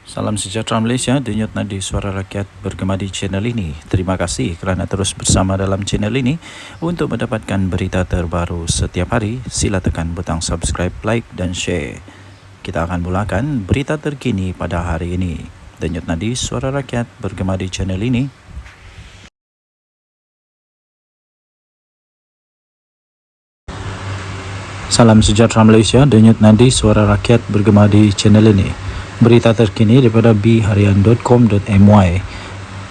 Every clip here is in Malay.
Salam sejahtera Malaysia, denyut nadi suara rakyat bergema di channel ini. Terima kasih kerana terus bersama dalam channel ini. Untuk mendapatkan berita terbaru setiap hari, sila tekan butang subscribe, like dan share. Kita akan mulakan berita terkini pada hari ini. Denyut nadi suara rakyat bergema di channel ini. Salam sejahtera Malaysia, denyut nadi suara rakyat bergema di channel ini. Berita terkini daripada bharian.com.my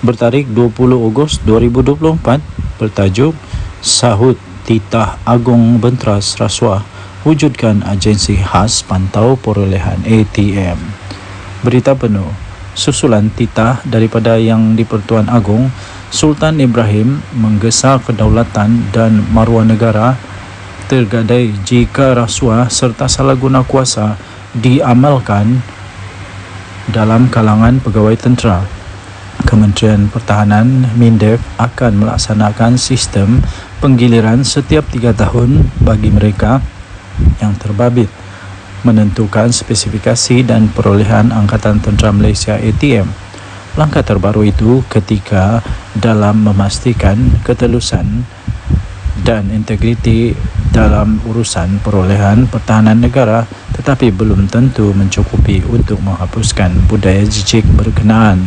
bertarikh 20 Ogos 2024 bertajuk Sahut Titah Agung Bentras Rasuah Wujudkan Agensi Khas Pantau Perolehan ATM. Berita penuh susulan titah daripada Yang di-Pertuan Agong Sultan Ibrahim menggesa kedaulatan dan maruah negara tergadai jika rasuah serta salah guna kuasa diamalkan dalam kalangan pegawai tentera. Kementerian Pertahanan MINDEF akan melaksanakan sistem penggiliran setiap 3 tahun bagi mereka yang terbabit, menentukan spesifikasi dan perolehan Angkatan Tentera Malaysia ATM. Langkah terbaru itu ketika dalam memastikan ketelusan dan integriti dalam urusan perolehan pertahanan negara, tetapi belum tentu mencukupi untuk menghapuskan budaya jijik berkenaan.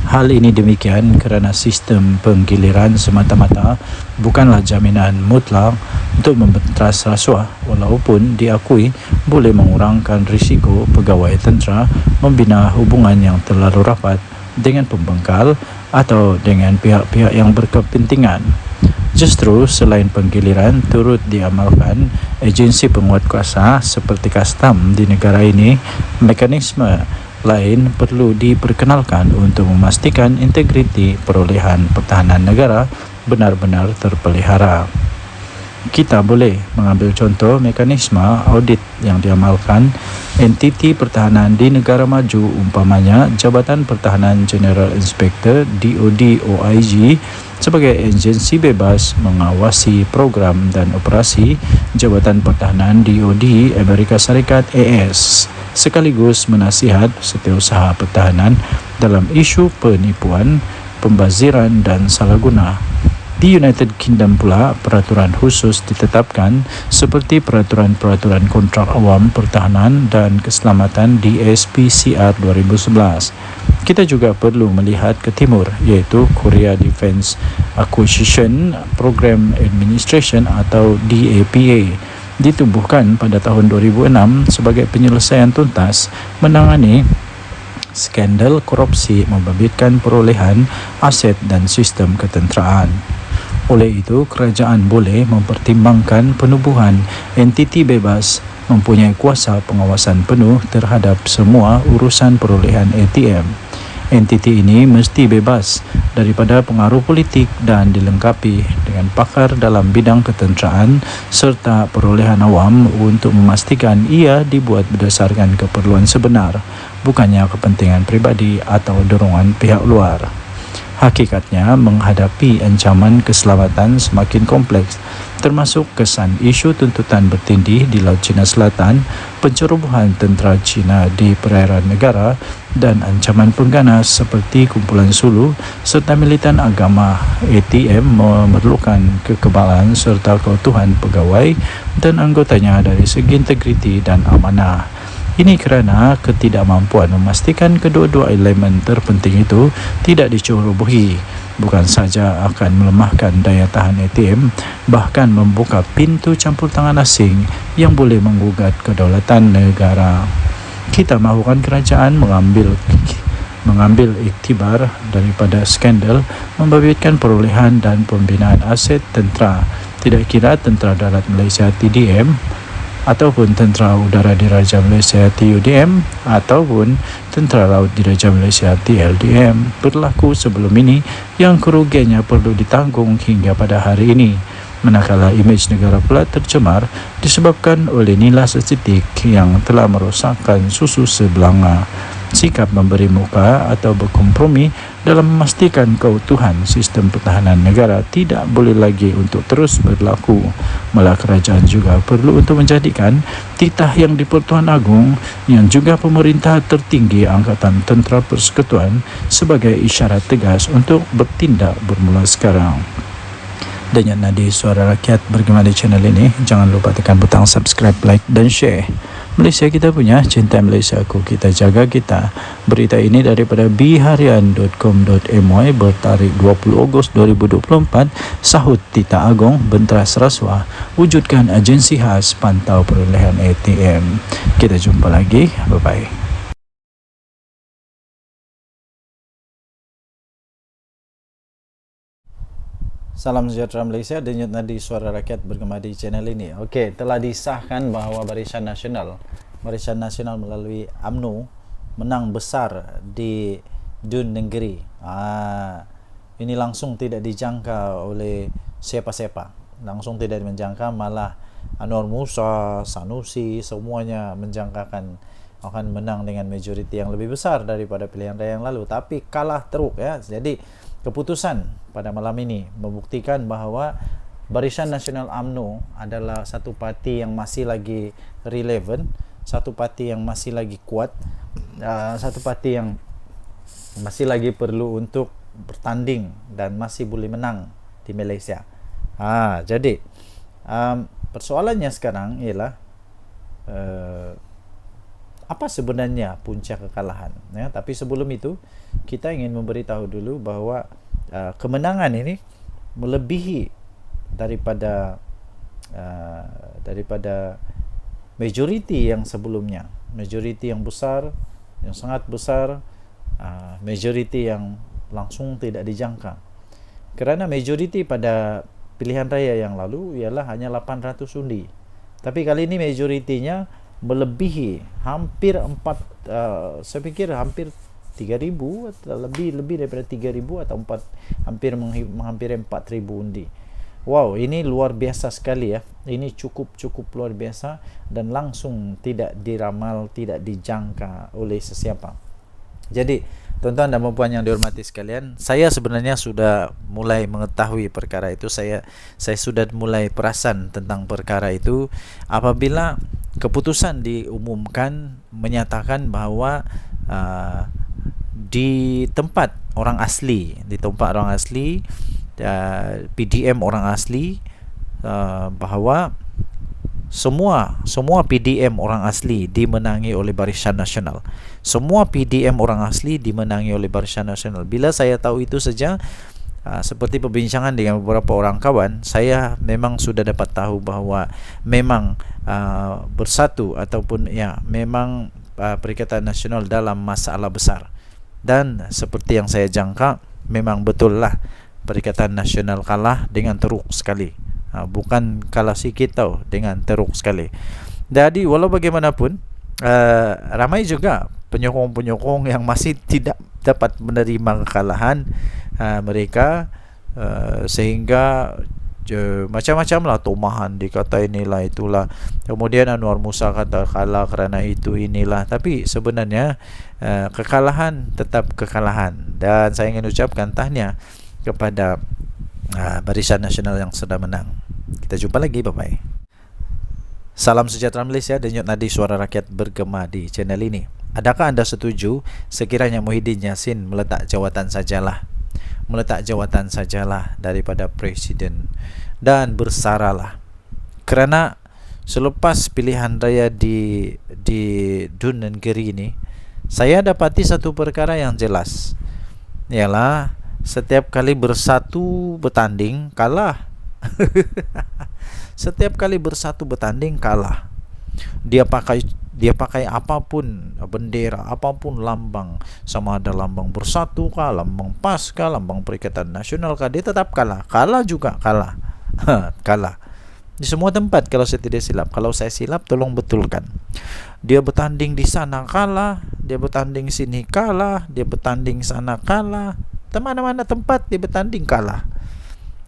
Hal ini demikian kerana sistem penggiliran semata-mata bukanlah jaminan mutlak untuk membentras rasuah, walaupun diakui boleh mengurangkan risiko pegawai tentera membina hubungan yang terlalu rapat dengan pembengkal atau dengan pihak-pihak yang berkepentingan. Justru selain penggiliran turut diamalkan agensi penguatkuasa seperti kastam di negara ini, mekanisme lain perlu diperkenalkan untuk memastikan integriti perolehan pertahanan negara benar-benar terpelihara. Kita boleh mengambil contoh mekanisme audit yang diamalkan entiti pertahanan di negara maju, umpamanya Jabatan Pertahanan General Inspector DOD OIG sebagai agensi bebas mengawasi program dan operasi Jabatan Pertahanan DOD Amerika Syarikat AS, sekaligus menasihat setiausaha pertahanan dalam isu penipuan, pembaziran dan salah guna. Di United Kingdom pula, peraturan khusus ditetapkan seperti Peraturan-Peraturan Kontrak Awam Pertahanan dan Keselamatan DSPCR 2011. Kita juga perlu melihat ke timur, iaitu Korea Defence Acquisition Program Administration atau DAPA, ditubuhkan pada tahun 2006 sebagai penyelesaian tuntas menangani skandal korupsi membabitkan perolehan aset dan sistem ketenteraan. Oleh itu, kerajaan boleh mempertimbangkan penubuhan entiti bebas mempunyai kuasa pengawasan penuh terhadap semua urusan perolehan ATM. Entiti ini mesti bebas daripada pengaruh politik dan dilengkapi dengan pakar dalam bidang ketenteraan serta perolehan awam untuk memastikan ia dibuat berdasarkan keperluan sebenar, bukannya kepentingan pribadi atau dorongan pihak luar. Hakikatnya, menghadapi ancaman keselamatan semakin kompleks, termasuk kesan isu tuntutan bertindih di Laut Cina Selatan, pencerobohan tentera Cina di perairan negara dan ancaman pengganas seperti kumpulan Sulu serta militan agama ATM memerlukan kekebalan serta keutuhan pegawai dan anggotanya dari segi integriti dan amanah. Ini kerana ketidakmampuan memastikan kedua-dua elemen terpenting itu tidak dicerobohi, bukan saja akan melemahkan daya tahan ATM, bahkan membuka pintu campur tangan asing yang boleh menggugat kedaulatan negara. Kita mahukan kerajaan mengambil iktibar daripada skandal membabitkan perolehan dan pembinaan aset tentera, tidak kira Tentera Darat Malaysia TDM ataupun Tentera Udara Diraja Malaysia TUDM ataupun Tentera Laut Diraja Malaysia TLDM berlaku sebelum ini, yang kerugiannya perlu ditanggung hingga pada hari ini, manakala imej negara pula tercemar disebabkan oleh nilai estetik yang telah merosakkan susu sebelanga. sikap memberi muka atau berkompromi dalam memastikan keutuhan sistem pertahanan negara tidak boleh lagi untuk terus berlaku. Malah kerajaan juga perlu untuk menjadikan titah Yang di-Pertuan Agong yang juga pemerintah tertinggi Angkatan Tentera Persekutuan sebagai isyarat tegas untuk bertindak bermula sekarang. Denyut nadi suara rakyat bergema di channel ini. Jangan lupa tekan butang subscribe, like dan share. Malaysia kita punya, cinta Malaysia aku, kita jaga kita. Berita ini daripada biharian.com.my bertarikh 20 Ogos 2024. Sahut Tita Agong, Benteras Rasuah, wujudkan agensi khas pantau perolehan ATM. Kita jumpa lagi, bye-bye. Salam sejahtera Malaysia, denyut nadi suara rakyat bergema di channel ini. Okey, telah disahkan bahawa Barisan Nasional melalui UMNO menang besar di Dun Negeri. Ini langsung tidak dijangka oleh siapa-siapa. Langsung tidak menjangka, malah Anwar Musa, Sanusi, semuanya menjangkakan akan menang dengan majoriti yang lebih besar daripada pilihan raya yang lalu, tapi kalah teruk ya. Jadi keputusan pada malam ini membuktikan bahawa Barisan Nasional UMNO adalah satu parti yang masih lagi relevan, satu parti yang masih lagi kuat, satu parti yang masih lagi perlu untuk bertanding dan masih boleh menang di Malaysia. Jadi persoalannya sekarang ialah apa sebenarnya punca kekalahan ya. Tapi sebelum itu kita ingin memberitahu dulu bahawa kemenangan ini melebihi daripada majoriti yang sebelumnya, majoriti yang besar, yang sangat besar, majoriti yang langsung tidak dijangka. Kerana majoriti pada pilihan raya yang lalu ialah hanya 800 undi, tapi kali ini majoritinya melebihi hampir saya fikir hampir 3,000 atau lebih daripada 3,000 atau hampir 4,000 undi. Wow, ini luar biasa sekali ya. Ini cukup luar biasa dan langsung tidak diramal, tidak dijangka oleh sesiapa. Jadi tuan-tuan dan puan yang dihormati sekalian, saya sebenarnya sudah mulai mengetahui perkara itu. Saya sudah mulai perasan tentang perkara itu apabila keputusan diumumkan menyatakan bahawa di tempat orang asli, PDM orang asli, bahawa semua PDM orang asli dimenangi oleh Barisan Nasional. Semua PDM orang asli dimenangi oleh Barisan Nasional. Bila saya tahu itu saja, seperti perbincangan dengan beberapa orang kawan, saya memang sudah dapat tahu bahawa memang bersatu ataupun ya memang Perikatan Nasional dalam masalah besar. Dan seperti yang saya jangka, memang betul lah Perikatan Nasional kalah dengan teruk sekali. Bukan kalah sikit tau, dengan teruk sekali. Jadi walau bagaimanapun, ramai juga penyokong-penyokong yang masih tidak dapat menerima kekalahan mereka, sehingga macam-macam lah tomahan, dikata inilah itulah, kemudian Anwar Musa kata kalah kerana itu inilah. Tapi sebenarnya kekalahan tetap kekalahan, dan saya ingin ucapkan tahniah kepada Barisan Nasional yang sudah menang. Kita jumpa lagi, bye-bye. Salam sejahtera Malaysia, denyut nadi suara rakyat bergema di channel ini. Adakah anda setuju sekiranya Muhyiddin Yassin meletak jawatan sajalah daripada Presiden dan bersaralah? Kerana selepas pilihan raya di Dun Negeri ini, saya dapati satu perkara yang jelas, ialah setiap kali bersatu bertanding kalah. Setiap kali bersatu bertanding kalah. Dia pakai apapun bendera, apapun lambang, sama ada lambang Bersatu kah, lambang PAS kah, lambang Perikatan Nasional kah, dia tetap kalah. Kalah juga kalah. Kalah di semua tempat kalau saya tidak silap. Kalau saya silap tolong betulkan. Dia bertanding di sana kalah, dia bertanding sini kalah, dia bertanding sana kalah, mana-mana tempat dia bertanding kalah.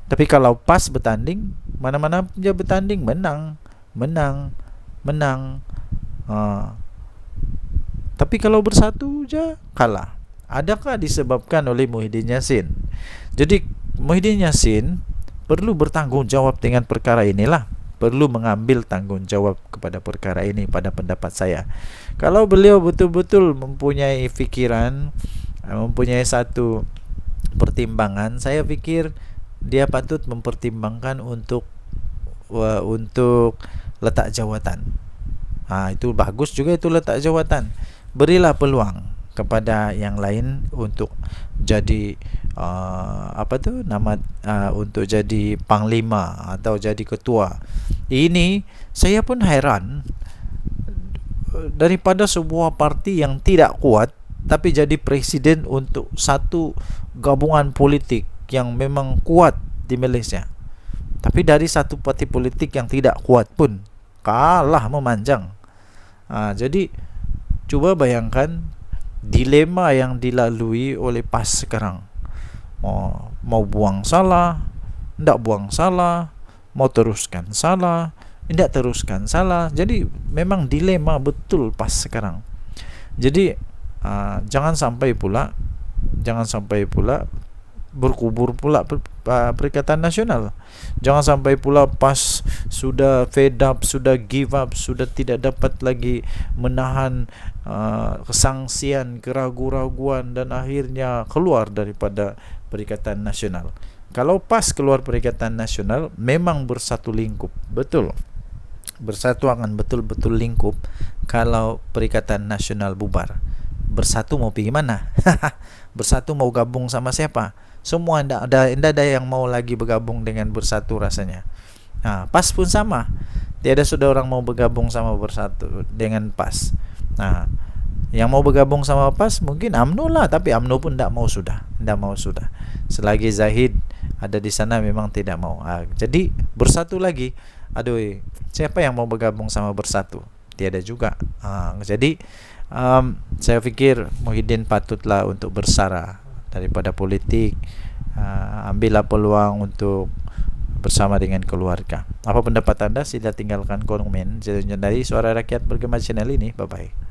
Tapi kalau PAS bertanding, mana-mana dia bertanding menang. Tapi kalau bersatu je kalah. Adakah disebabkan oleh Muhyiddin Yassin? Jadi Muhyiddin Yassin perlu bertanggungjawab dengan perkara inilah. Perlu mengambil tanggungjawab kepada perkara ini pada pendapat saya. Kalau beliau betul-betul mempunyai fikiran, mempunyai satu pertimbangan, saya fikir dia patut mempertimbangkan untuk letak jawatan. Itu bagus juga, itu letak jawatan. Berilah peluang kepada yang lain untuk jadi untuk jadi panglima atau jadi ketua. Ini saya pun heran, daripada sebuah parti yang tidak kuat tapi jadi presiden untuk satu gabungan politik yang memang kuat di Malaysia. Tapi dari satu parti politik yang tidak kuat pun kalah memanjang. Jadi cuba bayangkan dilema yang dilalui oleh PAS sekarang. Mau buang salah, tidak buang salah, mau teruskan salah, tidak teruskan salah. Jadi memang dilema betul PAS sekarang. Jadi jangan sampai pula berkubur pula Perikatan Nasional. Jangan sampai pula PAS sudah fed up, sudah give up, sudah tidak dapat lagi menahan kesangsian, keraguan-raguan dan akhirnya keluar daripada Perikatan Nasional. Kalau PAS keluar Perikatan Nasional, memang bersatu lingkup, betul. Bersatu akan betul-betul lingkup kalau Perikatan Nasional bubar. Bersatu mau pergi mana? Bersatu mau gabung sama siapa? Semua tidak ada yang mau lagi bergabung dengan bersatu rasanya. PAS pun sama. Tiada sudah orang mau bergabung sama bersatu dengan PAS. Yang mau bergabung sama PAS mungkin UMNO lah, tapi UMNO pun tidak mau sudah. Selagi Zahid ada di sana memang tidak mau. Jadi bersatu lagi. Siapa yang mau bergabung sama bersatu? Tiada juga. Jadi saya fikir Muhyiddin patutlah untuk bersara daripada politik. Ambillah peluang untuk bersama dengan keluarga. Apa pendapat anda? Sila tinggalkan komen dari Suara Rakyat Bergema channel ini. Bye bye.